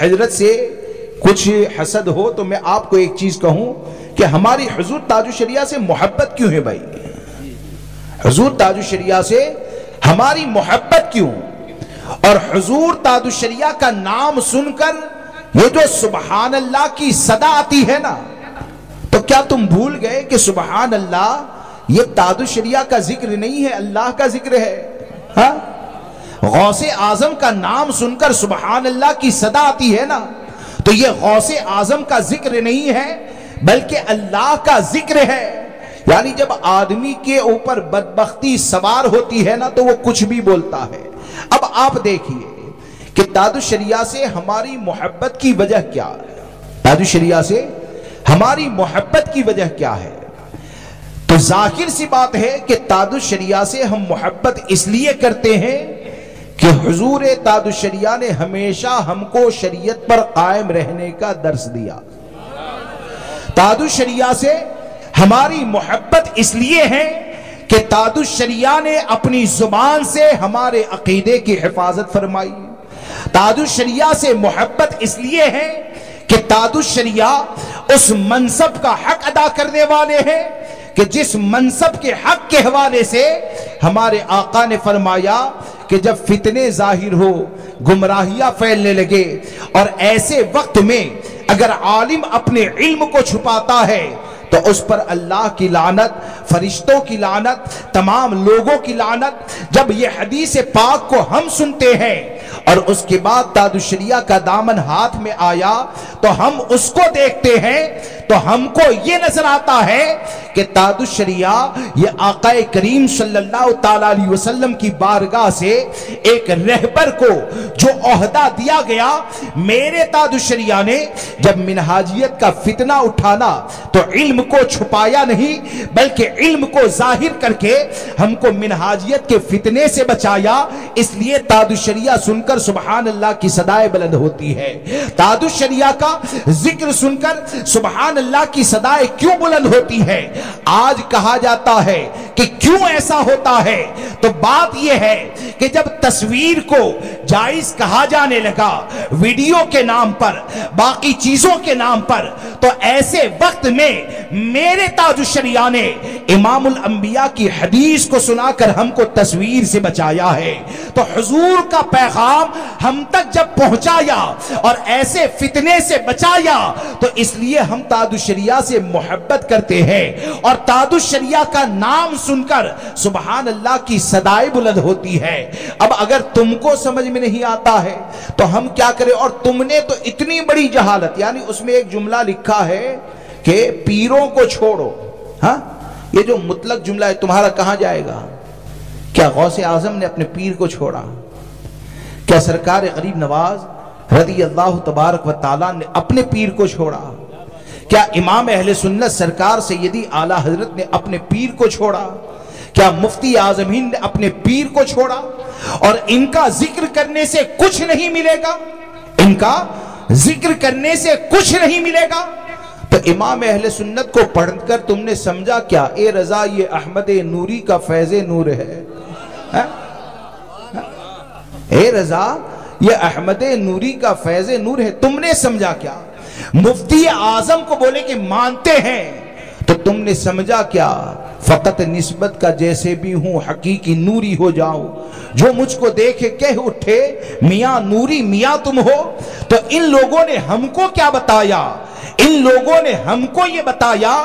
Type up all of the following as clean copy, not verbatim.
حضرت سے کچھ حسد ہو تو میں آپ کو ایک چیز کہوں کہ ہماری حضور تاج الشریعہ سے محبت کیوں ہے بھائی؟ حضور تاج الشریعہ سے ہماری محبت کیوں؟ اور حضور تاج الشریعہ کا نام سن کر یہ جو سبحان اللہ کی صدا آتی ہے نا، تو کیا تم بھول گئے کہ سبحان اللہ یہ تاج الشریعہ کا ذکر نہیں ہے، اللہ کا ذکر ہے؟ ہاں، غوث اعظم کا نام سن کر سبحان اللہ کی صدا آتی ہے نا، تو یہ غوث اعظم کا ذکر نہیں ہے بلکہ اللہ کا ذکر ہے۔ یعنی جب آدمی کے اوپر بدبختی سوار ہوتی ہے نا تو وہ کچھ بھی بولتا ہے۔ اب آپ دیکھیے کہ تاج الشریعہ سے ہماری محبت کی وجہ کیا ہے؟ تاج الشریعہ سے ہماری محبت کی وجہ کیا ہے؟ تو ظاہر سی بات ہے کہ تاج الشریعہ سے ہم محبت اس لیے کرتے ہیں کہ حضور تاج الشریعہ نے ہمیشہ ہم کو شریعت پر قائم رہنے کا درس دیا۔ تاج الشریعہ سے ہماری محبت اس لیے ہے کہ تاج الشریعہ نے اپنی زبان سے ہمارے عقیدے کی حفاظت فرمائی۔ تاج الشریعہ سے محبت اس لیے ہے کہ تاج الشریعہ اس منصب کا حق ادا کرنے والے ہیں کہ جس منصب کے حق کے حوالے سے ہمارے آقا نے فرمایا کہ جب فتنے ظاہر ہو، گمراہیاں پھیلنے لگے، اور ایسے وقت میں اگر عالم اپنے علم کو چھپاتا ہے تو اس پر اللہ کی لعنت، فرشتوں کی لعنت، تمام لوگوں کی لعنت۔ جب یہ حدیث پاک کو ہم سنتے ہیں اور اس کے بعد تاج الشریعہ کا دامن ہاتھ میں آیا تو ہم اس کو دیکھتے ہیں تو ہم کو یہ نظر آتا ہے کہ تاج الشریعہ یہ آقا کریم صلی اللہ تعالی علیہ وسلم کی بارگاہ سے ایک رہبر کو جو عہدہ دیا گیا۔ میرے تاج الشریعہ نے جب منہاجیت کا فتنہ اٹھانا تو علم کو چھپایا نہیں بلکہ علم کو ظاہر کر کے ہم کو منہاجیت کے فتنے سے بچایا۔ اس لیے تاج الشریعہ سن کر سبحان اللہ کی صدائے بلند ہوتی ہے۔ تاج الشریعہ کا ذکر سن کر سبحان اللہ کی صدائے کیوں بلند ہوتی ہے؟ آج کہا جاتا ہے کہ کیوں ایسا ہوتا ہے، تو بات یہ ہے کہ جب تصویر کو جائز کہا جانے لگا ویڈیو کے نام پر، باقی چیزوں کے نام پر، تو ایسے وقت میں میرے تاج الشریعہ نے امام الانبیاء کی حدیث کو سنا کر ہم کو تصویر سے بچایا ہے۔ تو حضور کا پیغام ہم تک جب پہنچایا اور ایسے فتنے سے بچایا تو اس لیے ہم تاج الشریعہ سے محبت کرتے ہیں، اور تاج الشریعہ کا نام سن کر سبحان اللہ کی صدائے بلند ہوتی ہے۔ اب اگر تم کو سمجھ میں نہیں آتا ہے تو ہم کیا کریں؟ اور تم نے تو اتنی بڑی جہالت، یعنی اس میں ایک جملہ لکھا ہے کہ پیروں کو چھوڑو۔ ہاں، یہ جو مطلق جملہ ہے تمہارا کہاں جائے گا؟ کیا غوث اعظم نے اپنے پیر کو چھوڑا؟ کیا سرکار غریب نواز رضی اللہ تبارک و تعالیٰ نے اپنے پیر کو چھوڑا؟ کیا امام اہل سنت سرکار سیدی اعلیٰ حضرت نے اپنے پیر کو چھوڑا؟ کیا مفتی اعظم ہند نے اپنے پیر کو چھوڑا؟ اور ان کا ذکر کرنے سے کچھ نہیں ملے گا، ان کا ذکر کرنے سے کچھ نہیں ملے گا۔ تو امام اہل سنت کو پڑھ کر تم نے سمجھا کیا؟ اے رضا یہ احمد نوری کا فیض نور ہے۔ اے رضا یہ احمد نوری کا فیض نور ہے، تم نے سمجھا کیا؟ مفتی اعظم کو بولے کہ مانتے ہیں تو تم نے سمجھا کیا؟ فقط نسبت کا جیسے بھی ہوں حقیقی نوری ہو جاؤ، جو مجھ کو دیکھے کہہ اٹھے میاں نوری میاں تم ہو۔ تو ان لوگوں نے ہم کو کیا بتایا؟ ان لوگوں نے ہم کو یہ بتایا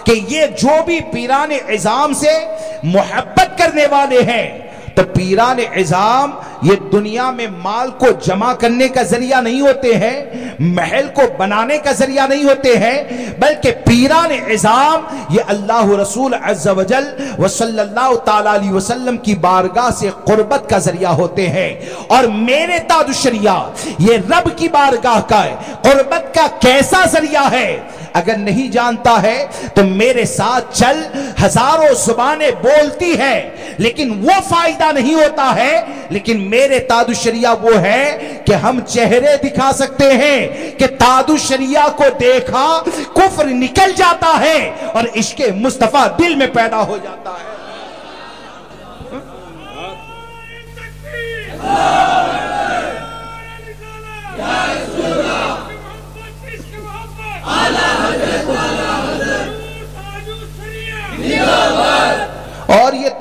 کہ یہ جو بھی پیران عظام سے محبت کرنے والے ہیں تو پیران عظام یہ دنیا میں مال کو جمع کرنے کا ذریعہ نہیں ہوتے ہیں، محل کو بنانے کا ذریعہ نہیں ہوتے ہیں، بلکہ پیران عظام یہ اللہ رسول عز و جل و صلی اللہ تعالی علیہ وسلم کی بارگاہ سے قربت کا ذریعہ ہوتے ہیں۔ اور میرے تاج الشریعہ یہ رب کی بارگاہ کا قربت کا کیسا ذریعہ ہے؟ اگر نہیں جانتا ہے تو میرے ساتھ چل، ہزاروں زبانیں بولتی ہے لیکن وہ فائدہ نہیں ہوتا ہے، لیکن میرے تاج الشریعہ وہ ہے کہ ہم چہرے دکھا سکتے ہیں کہ تاج الشریعہ کو دیکھا کفر نکل جاتا ہے اور عشق مصطفیٰ دل میں پیدا ہو جاتا ہے۔ یا رسول اللہ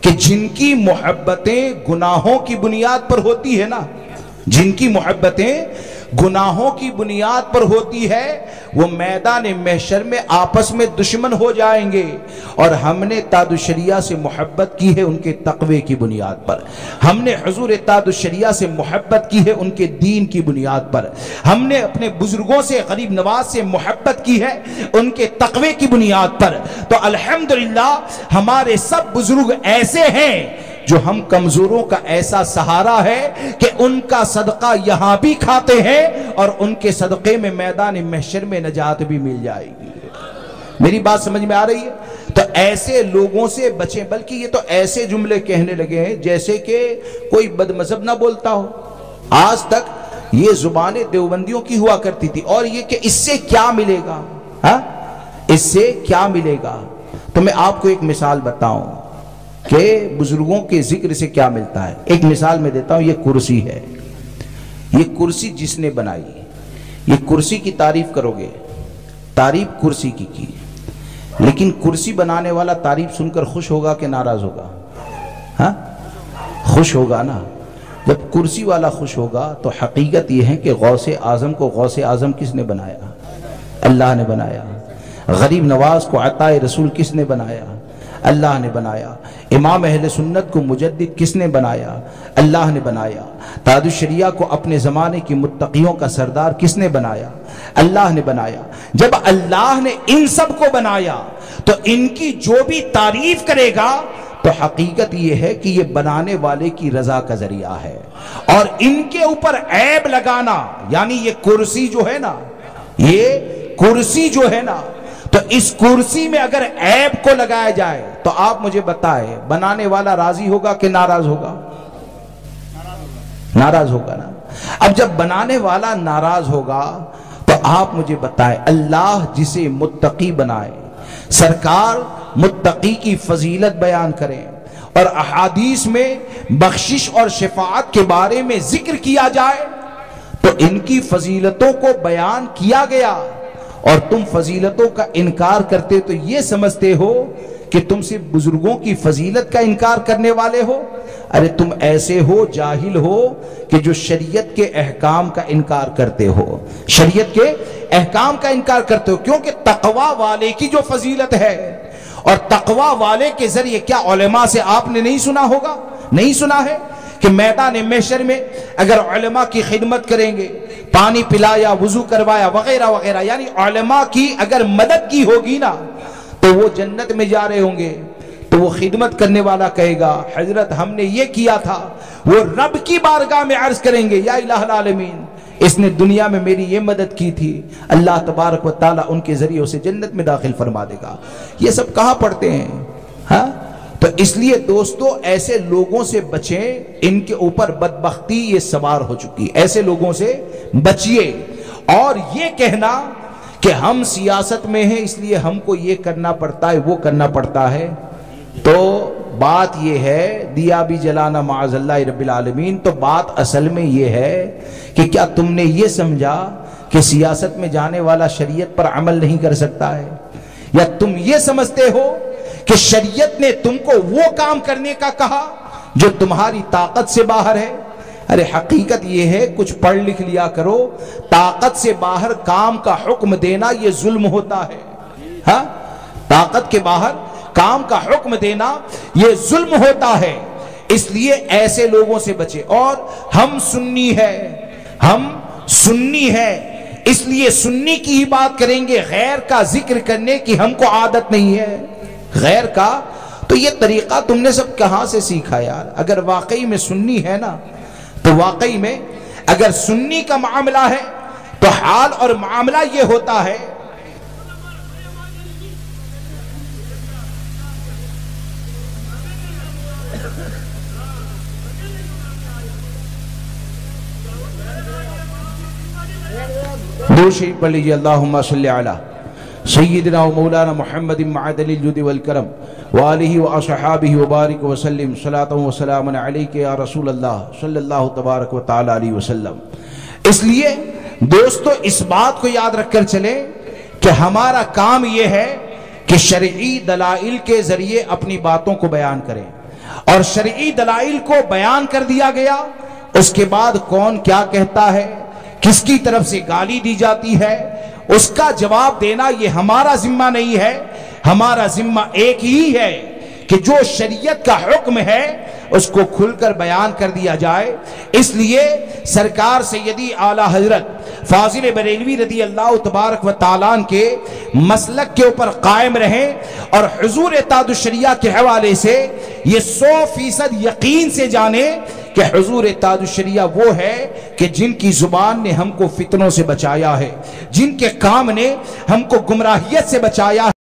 کہ جن کی محبتیں گناہوں کی بنیاد پر ہوتی ہے نا، جن کی محبتیں گناہوں کی بنیاد پر ہوتی ہے، وہ میدان محشر میں آپس میں دشمن ہو جائیں گے. اور ہم نے تاج الشریعہ سے محبت کی ہے ان کے تقوی کی بنیاد پر، ہم نے حضور تاج الشریعہ سے محبت کی ہے ان کے دین کی بنیاد پر، ہم نے اپنے بزرگوں سے غریب نواز سے محبت کی ہے ان کے تقوی کی بنیاد پر. تو الحمدللہ ہمارے سب بزرگ ایسے ہیں جو ہم کمزوروں کا ایسا سہارا ہے کہ ان کا صدقہ یہاں بھی کھاتے ہیں اور ان کے صدقے میں میدان محشر میں نجات بھی مل جائے گی. میری بات سمجھ میں آ رہی ہے؟ تو ایسے لوگوں سے بچیں. بلکہ یہ تو ایسے جملے کہنے لگے ہیں جیسے کہ کوئی بد مذہب نہ بولتا ہو. آج تک یہ زبان دیوبندیوں کی ہوا کرتی تھی، اور یہ کہ اس سے کیا ملے گا، ہاں اس سے کیا ملے گا. تو میں آپ کو ایک مثال بتاؤں کہ بزرگوں کے ذکر سے کیا ملتا ہے. ایک مثال میں دیتا ہوں. یہ کرسی ہے، یہ کرسی جس نے بنائی، یہ کرسی کی تعریف کرو گے، تعریف کرسی کی، لیکن کرسی بنانے والا تعریف سن کر خوش ہوگا کہ ناراض ہوگا؟ ہاں خوش ہوگا نا. جب کرسی والا خوش ہوگا تو حقیقت یہ ہے کہ غوث اعظم کو غوث اعظم کس نے بنایا؟ اللہ نے بنایا. غریب نواز کو عطائے رسول کس نے بنایا؟ اللہ نے بنایا. امام اہل سنت کو مجدد کس نے بنایا؟ اللہ نے بنایا. تاج الشریعہ کو اپنے زمانے کی متقیوں کا سردار کس نے بنایا؟ اللہ نے بنایا. جب اللہ نے ان سب کو بنایا تو ان کی جو بھی تعریف کرے گا تو حقیقت یہ ہے کہ یہ بنانے والے کی رضا کا ذریعہ ہے. اور ان کے اوپر عیب لگانا، یعنی یہ کرسی جو ہے نا، یہ کرسی جو ہے نا، تو اس کرسی میں اگر عیب کو لگایا جائے تو آپ مجھے بتائیں بنانے والا راضی ہوگا کہ ناراض ہوگا؟ ناراض ہوگا نا. اب جب بنانے والا ناراض ہوگا تو آپ مجھے بتائیں اللہ جسے متقی بنائے، سرکار متقی کی فضیلت بیان کریں اور احادیث میں بخشش اور شفاعت کے بارے میں ذکر کیا جائے تو ان کی فضیلتوں کو بیان کیا گیا اور تم فضیلتوں کا انکار کرتے تو یہ سمجھتے ہو کہ تم سے بزرگوں کی فضیلت کا انکار کرنے والے ہو. ارے تم ایسے ہو جاہل ہو کہ جو شریعت کے احکام کا انکار کرتے ہو، شریعت کے احکام کا انکار کرتے ہو. کیونکہ تقوی والے کی جو فضیلت ہے، اور تقوی والے کے ذریعے کیا علماء سے آپ نے نہیں سنا ہوگا؟ نہیں سنا ہے کہ میدان محشر میں اگر علماء کی خدمت کریں گے، پانی پلایا، وضو کروایا وغیرہ وغیرہ، یعنی علماء کی اگر مدد کی ہوگی نا تو وہ جنت میں جا رہے ہوں گے. تو وہ خدمت کرنے والا کہے گا حضرت ہم نے یہ کیا تھا. وہ رب کی بارگاہ میں عرض کریں گے یا الہ العالمین اس نے دنیا میں میری یہ مدد کی تھی. اللہ تبارک و تعالیٰ ان کے ذریعے اسے جنت میں داخل فرما دے گا. یہ سب کہاں پڑھتے ہیں؟ ہاں تو اس لیے دوستو ایسے لوگوں سے بچیں، ان کے اوپر بدبختی یہ سوار ہو چکی. ایسے لوگوں سے بچیے. اور یہ کہنا کہ ہم سیاست میں ہیں اس لیے ہم کو یہ کرنا پڑتا ہے وہ کرنا پڑتا ہے، تو بات یہ ہے دیا بھی جلانا معاذ اللہ رب العالمین. تو بات اصل میں یہ ہے کہ کیا تم نے یہ سمجھا کہ سیاست میں جانے والا شریعت پر عمل نہیں کر سکتا ہے؟ یا تم یہ سمجھتے ہو کہ شریعت نے تم کو وہ کام کرنے کا کہا جو تمہاری طاقت سے باہر ہے؟ ارے حقیقت یہ ہے کچھ پڑھ لکھ لیا کرو. طاقت سے باہر کام کا حکم دینا یہ ظلم ہوتا ہے. ہاں طاقت کے باہر کام کا حکم دینا یہ ظلم ہوتا ہے. اس لیے ایسے لوگوں سے بچے. اور ہم سنی ہے، ہم سنی ہے اس لیے سنی کی ہی بات کریں گے، غیر کا ذکر کرنے کی ہم کو عادت نہیں ہے. غیر کا تو یہ طریقہ تم نے سب کہاں سے سیکھا یار؟ اگر واقعی میں سنی ہے نا تو واقعی میں اگر سنی کا معاملہ ہے تو حال اور معاملہ یہ ہوتا ہے درود شریف پڑھ لیجیے. اللہم صلی علی سیدنا و مولانا محمد معدل الجود والکرم وآلہ واصحابہ وبارک وسلم صلاۃ و سلام علیک یا رسول اللہ صلی اللہ تبارک و تعالی علیہ وسلم. اس لیے دوستو اس بات کو یاد رکھ کر چلیں کہ ہمارا کام یہ ہے کہ شرعی دلائل کے ذریعے اپنی باتوں کو بیان کریں. اور شرعی دلائل کو بیان کر دیا گیا، اس کے بعد کون کیا کہتا ہے، کس کی طرف سے گالی دی جاتی ہے، اس کا جواب دینا یہ ہمارا ذمہ نہیں ہے۔ ہمارا ذمہ ایک ہی ہے کہ جو شریعت کا حکم ہے اس کو کھل کر بیان کر دیا جائے۔ اس لیے سرکار سیدی اعلیٰ حضرت فاضل بریلوی رضی اللہ تبارک و تعالیٰ کے مسلک کے اوپر قائم رہیں، اور حضور تاج الشریعہ کے حوالے سے یہ 100% یقین سے جانے کہ حضور تاج الشریعہ وہ ہے کہ جن کی زبان نے ہم کو فتنوں سے بچایا ہے، جن کے کام نے ہم کو گمراہیت سے بچایا ہے۔